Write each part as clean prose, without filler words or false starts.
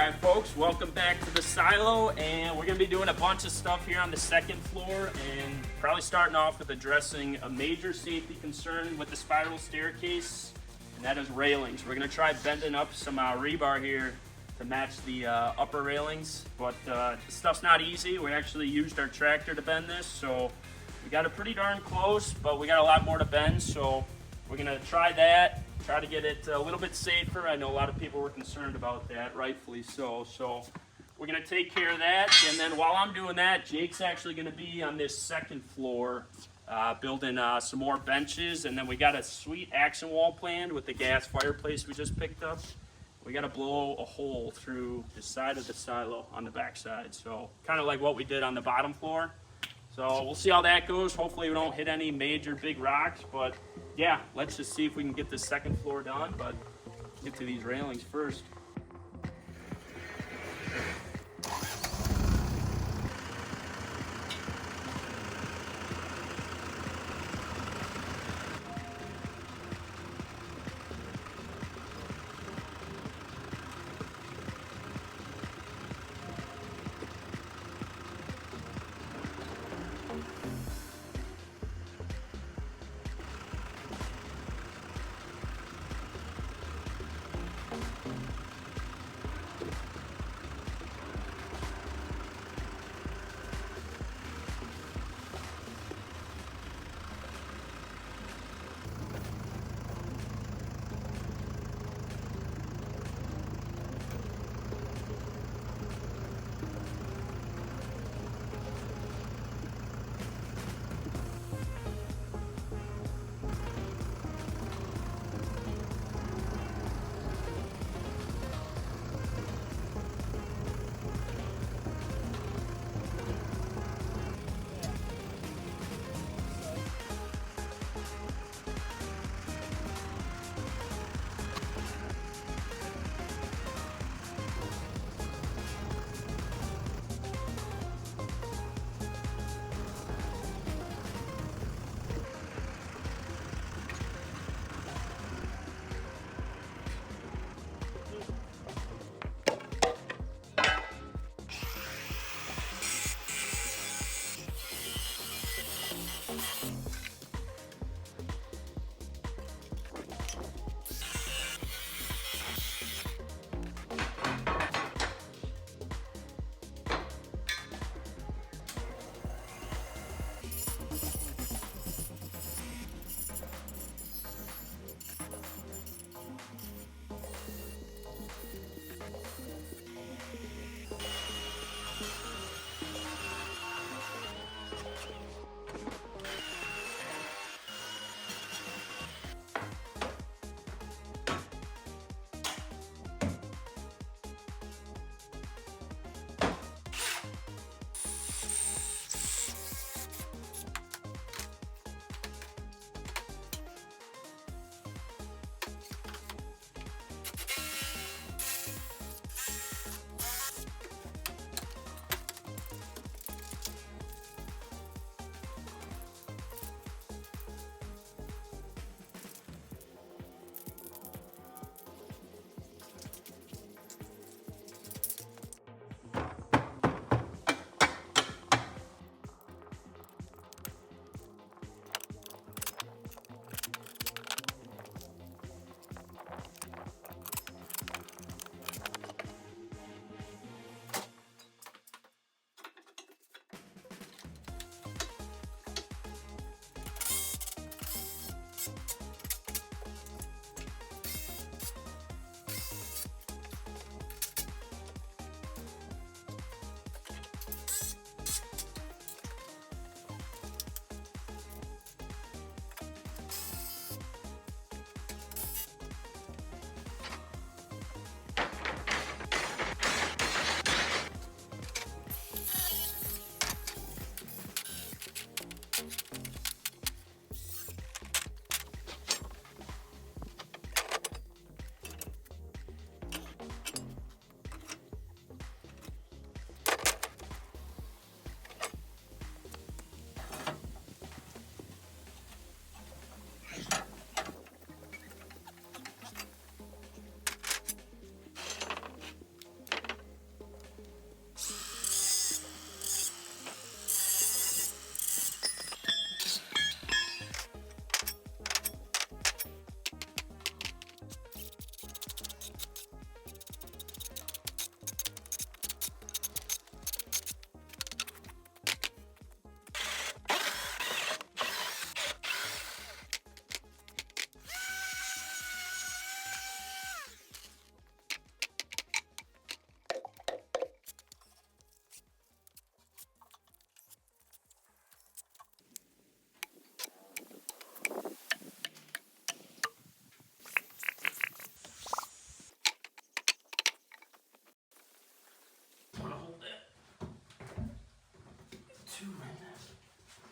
Alright folks, welcome back to the silo, and we're going to be doing a bunch of stuff here on the second floor, and probably starting off with addressing a major safety concern with the spiral staircase, and that is railings. We're going to try bending up some rebar here to match the upper railings, but this stuff's not easy. We actually used our tractor to bend this, so we got it pretty darn close, but we got a lot more to bend, so we're going to try that. Try to get it a little bit safer. I know a lot of people were concerned about that, rightfully so. So we're going to take care of that. And then while I'm doing that, Jake's actually going to be on this second floor building some more benches. And then we got a sweet action wall planned with the gas fireplace we just picked up. We got to blow a hole through the side of the silo on the back side. So kind of like what we did on the bottom floor. So we'll see how that goes. Hopefully we don't hit any major big rocks, but yeah, let's just see if we can get this second floor done, but get to these railings first.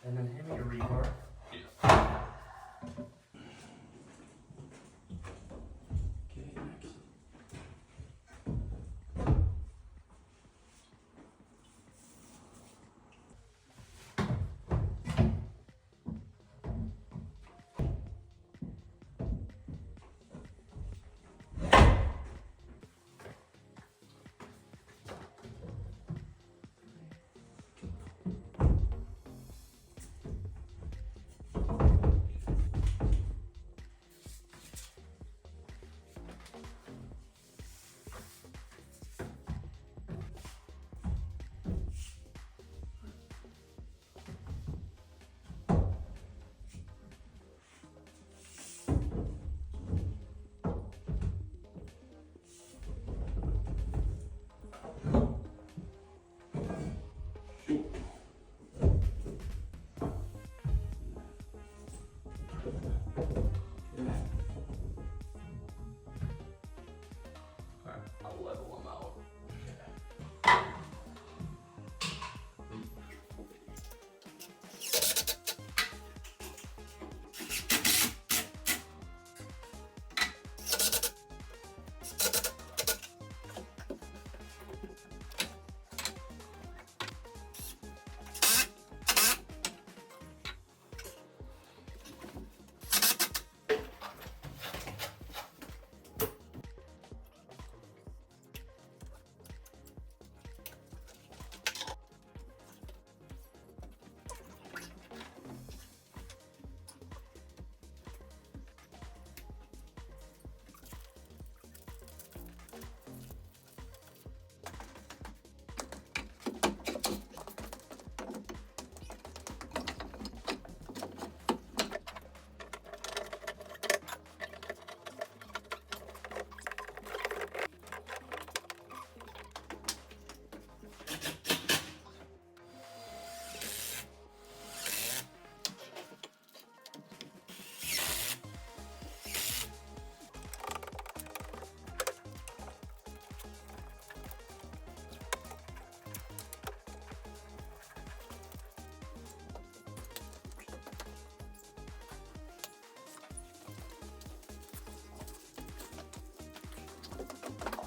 And then hand me your rebar. Okay, next. I'll level them out.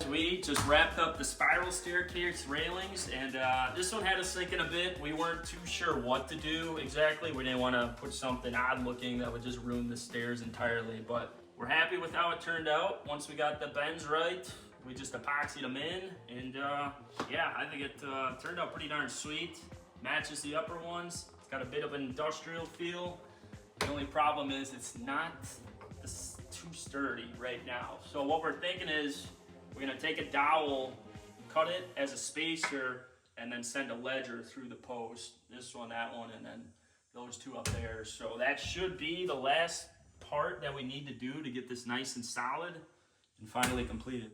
We just wrapped up the spiral staircase railings, and this one had us thinking a bit. We weren't too sure what to do exactly. We didn't want to put something odd looking that would just ruin the stairs entirely, but we're happy with how it turned out. Once we got the bends right, we just epoxied them in, and yeah, I think it turned out pretty darn sweet. Matches the upper ones. It's got a bit of an industrial feel. The only problem is it's not too sturdy right now. So what we're thinking is, we're gonna take a dowel, cut it as a spacer, and then send a ledger through the post. This one, that one, and then those two up there. So that should be the last part that we need to do to get this nice and solid and finally completed.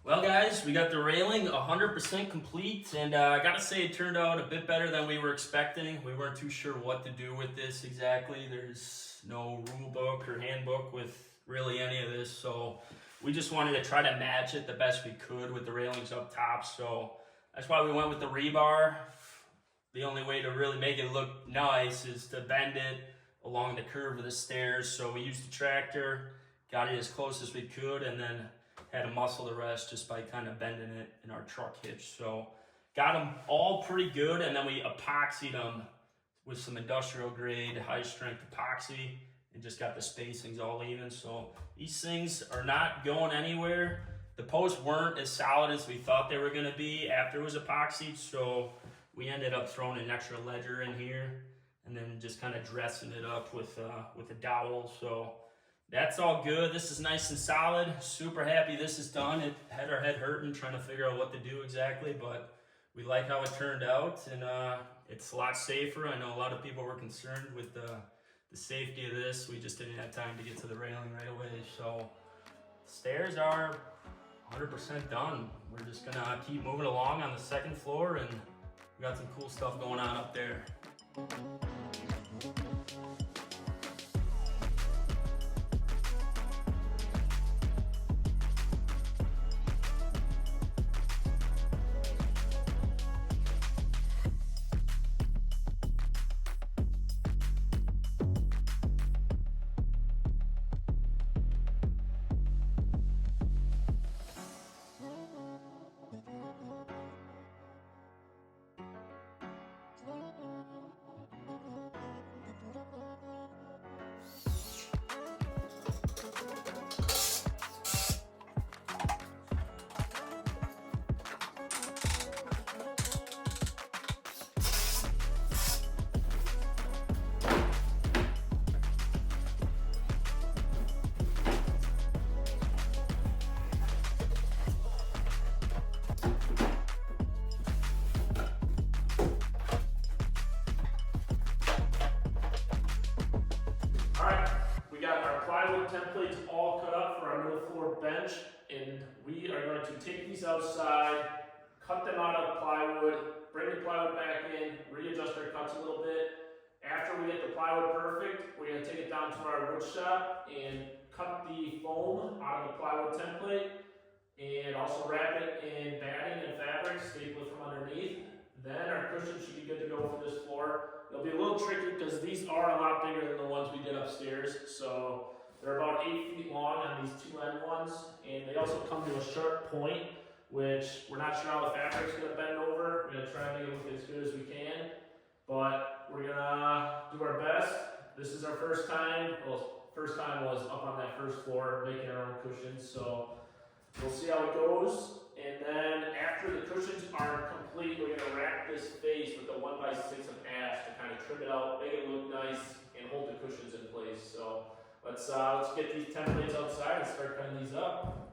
Well guys, we got the railing 100% complete, and I gotta say it turned out a bit better than we were expecting. We weren't too sure what to do with this exactly. There's no rule book or handbook with really any of this, so we just wanted to try to match it the best we could with the railings up top, so that's why we went with the rebar. The only way to really make it look nice is to bend it along the curve of the stairs. So we used the tractor, got it as close as we could, and then had to muscle the rest just by kind of bending it in our truck hitch. So got them all pretty good, and then we epoxied them with some industrial grade high strength epoxy and just got the spacings all even. So these things are not going anywhere. The posts weren't as solid as we thought they were going to be after it was epoxied, so we ended up throwing an extra ledger in here and then just kind of dressing it up with a dowel. So that's all good. This is nice and solid. Super happy this is done. It had our head hurting trying to figure out what to do exactly, but we like how it turned out, and it's a lot safer. I know a lot of people were concerned with the safety of this. We just didn't have time to get to the railing right away. So stairs are 100% done. We're just gonna keep moving along on the second floor, and we got some cool stuff going on up there. Templates all cut up for our middle floor bench, and we are going to take these outside, cut them out of plywood, bring the plywood back in, readjust our cuts a little bit. After we get the plywood perfect, we're going to take it down to our wood shop and cut the foam out of the plywood template and also wrap it in batting and fabric, staple it from underneath. Then our cushion should be good to go for this floor. It'll be a little tricky because these are a lot bigger than the ones we did upstairs, so they're about 8 feet long on these two end ones, and they also come to a sharp point, which we're not sure how the fabric's gonna bend over. We're gonna try and make it look as good as we can, but we're gonna do our best. This is our first time. Well, first time was up on that first floor making our own cushions, so we'll see how it goes. And then after the cushions are complete, we're gonna wrap this face with a 1x6 of ash to kind of trim it out, make it look nice, and hold the cushions in place. So let's get these templates outside and start cutting these up.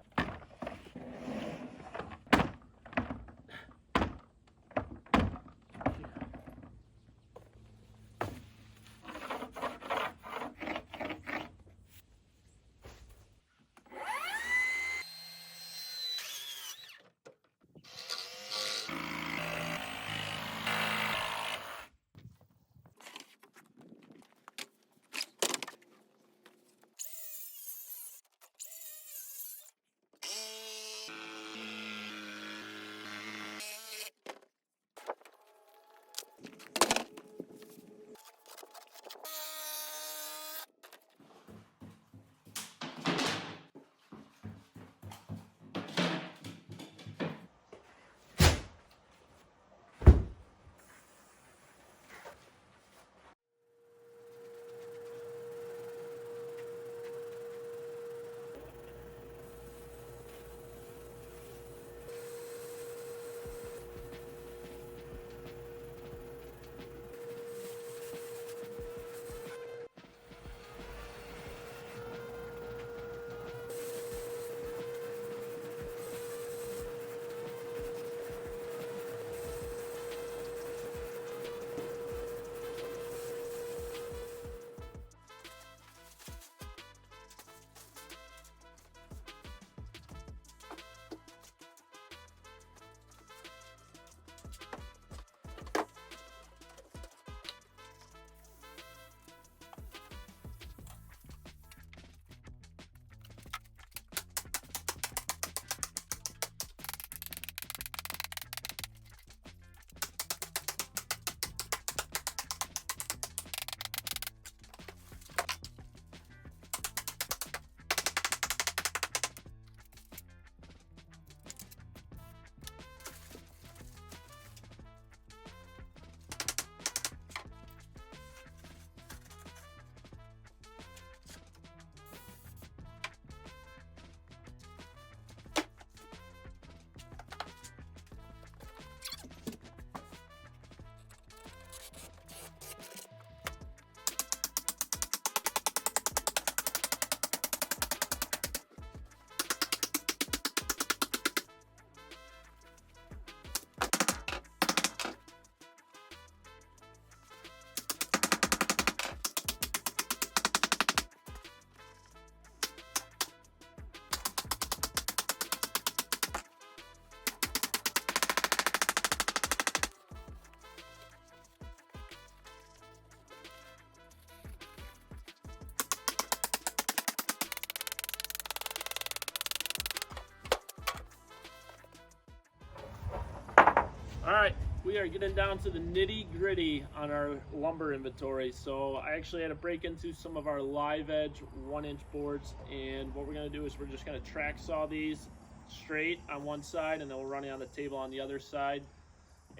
we are getting down to the nitty gritty on our lumber inventory. So I actually had to break into some of our live edge 1-inch boards, and what we're going to do is we're just going to track saw these straight on one side, and then we'll run it on the table on the other side.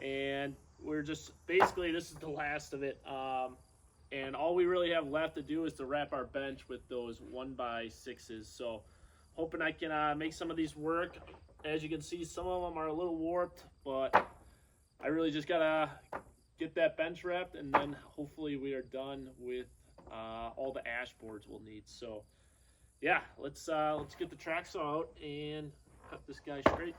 And we're just basically, this is the last of it, and all we really have left to do is to wrap our bench with those 1x6s. So hoping I can make some of these work. As you can see, some of them are a little warped, but I really just gotta get that bench wrapped, and then hopefully we are done with all the ash boards we'll need. So yeah, let's get the track saw out and cut this guy straight.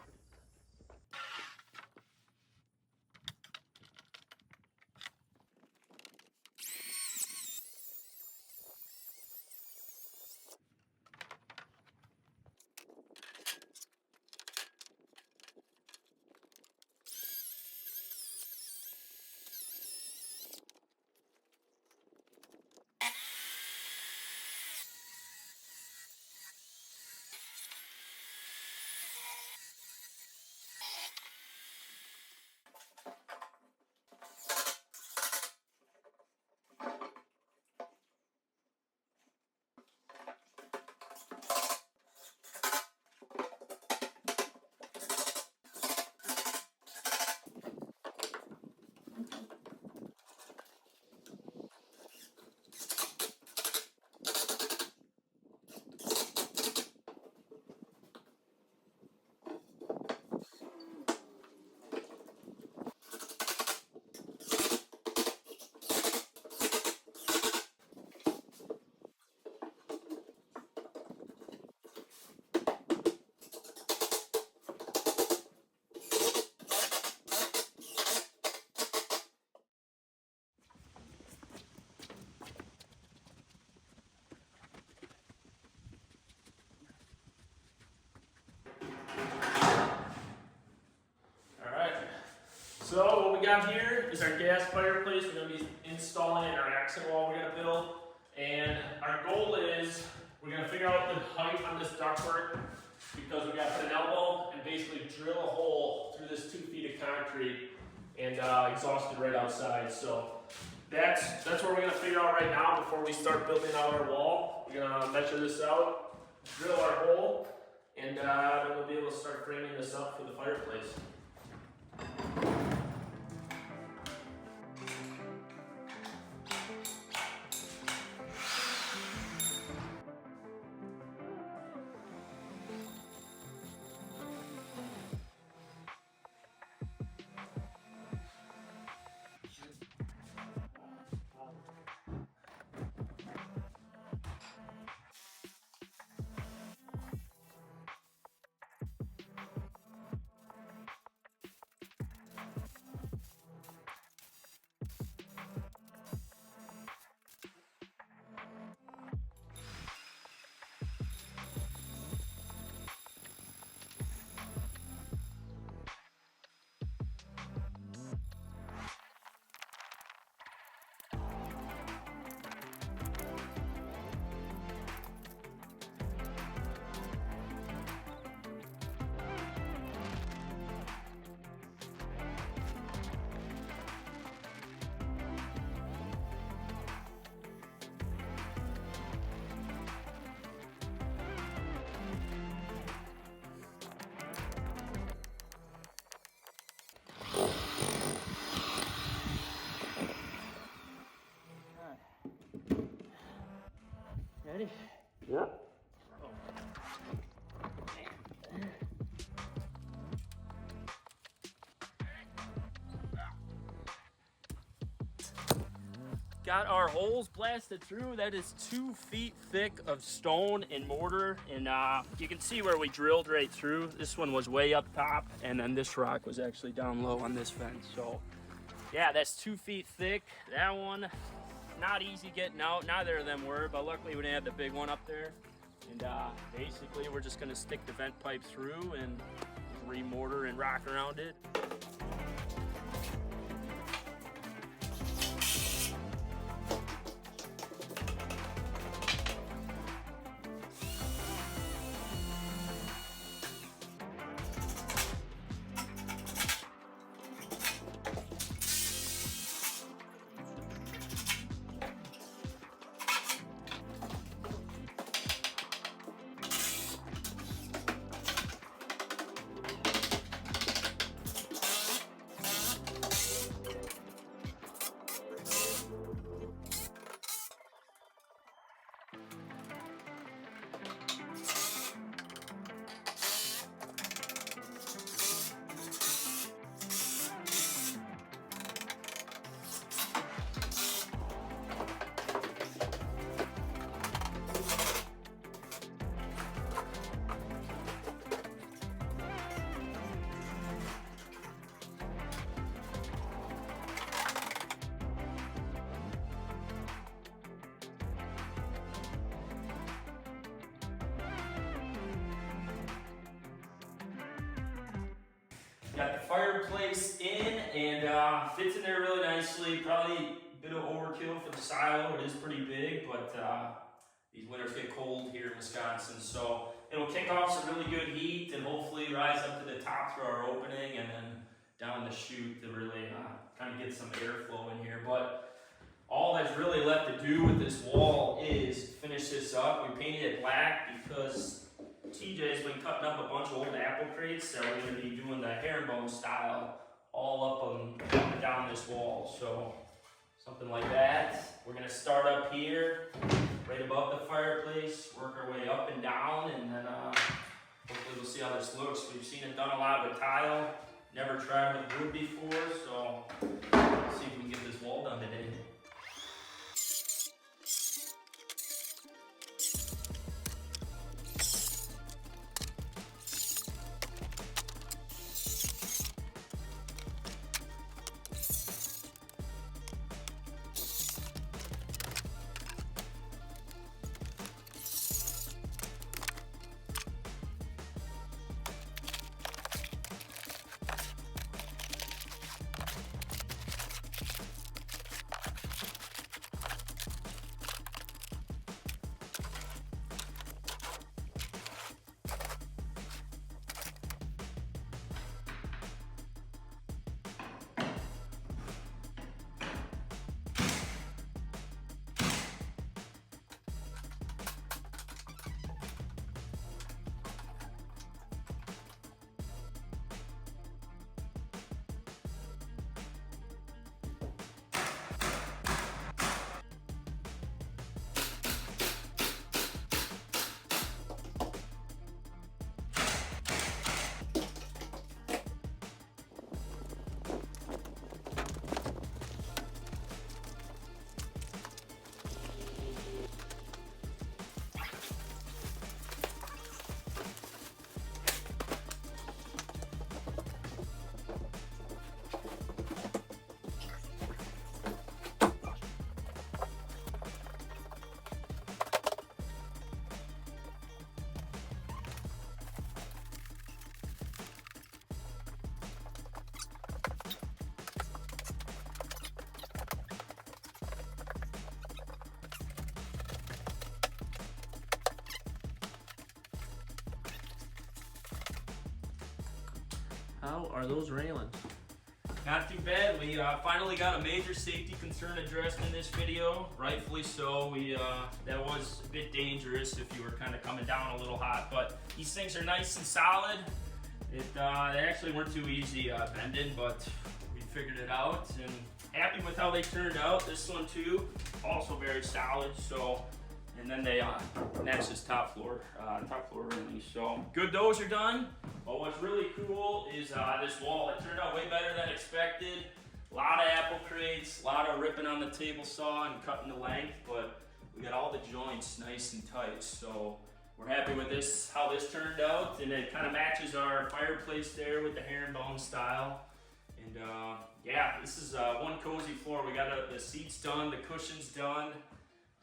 So what we got here is our gas fireplace. We're going to be installing in our accent wall we're going to build. And our goal is we're going to figure out the height on this ductwork, because we got to put an elbow and basically drill a hole through this 2 feet of concrete and exhaust it right outside. So that's what we're going to figure out right now before we start building out our wall. We're going to measure this out, drill our hole, and then we'll be able to start framing this up for the fireplace. Ready? Yep. Got our holes blasted through. That is 2 feet thick of stone and mortar, and you can see where we drilled right through. This one was way up top, and then this rock was actually down low on this fence. So yeah, that's 2 feet thick. That one, not easy getting out. Neither of them were, but luckily we didn't have the big one up there. And basically we're just gonna stick the vent pipe through and re-mortar and rock around it. Got the fireplace in, and fits in there really nicely. Probably a bit of overkill for the silo. It is pretty big, but these winters get cold here in Wisconsin, so it'll kick off some really good heat and hopefully rise up to the top through our opening and then down the chute to really kind of get some airflow in here. But all that's really left to do with this wall is finish this up. We painted it black because TJ's been cutting up a bunch of old apple crates that we're going to be doing the herringbone style all up and down this wall. So something like that. We're going to start up here, right above the fireplace, work our way up and down, and then hopefully we'll see how this looks. We've seen it done a lot with tile, never tried with wood before, so let's see if we can get this wall done today. How are those railings? Not too bad. We finally got a major safety concern addressed in this video. Rightfully so. That was a bit dangerous if you were kind of coming down a little hot, but these things are nice and solid. They actually weren't too easy bending, but we figured it out and happy with how they turned out. This one too, also very solid. So, and then they match this top floor railing. So good, those are done. But what's really cool is this wall. It turned out way better than expected. A lot of apple crates, a lot of ripping on the table saw and cutting the length, but we got all the joints nice and tight. So we're happy with this, how this turned out, and it kind of matches our fireplace there with the herringbone style. And yeah, this is one cozy floor. We got the seats done, the cushions done,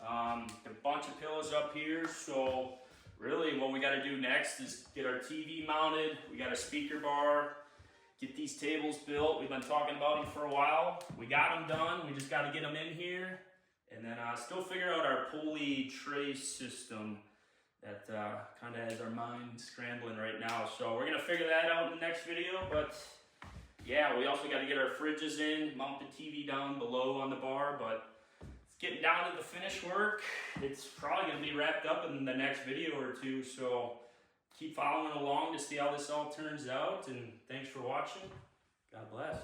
a bunch of pillows up here. So really what we got to do next is get our TV mounted. We got a speaker bar, get these tables built. We've been talking about them for a while. We got them done. We just got to get them in here. And then still figure out our pulley tray system. That kind of has our mind scrambling right now. So we're going to figure that out in the next video. But yeah, we also got to get our fridges in, mount the TV down below on the bar. But it's getting down to the finished work. It's probably going to be wrapped up in the next video or two. So keep following along to see how this all turns out. And thanks for watching. God bless.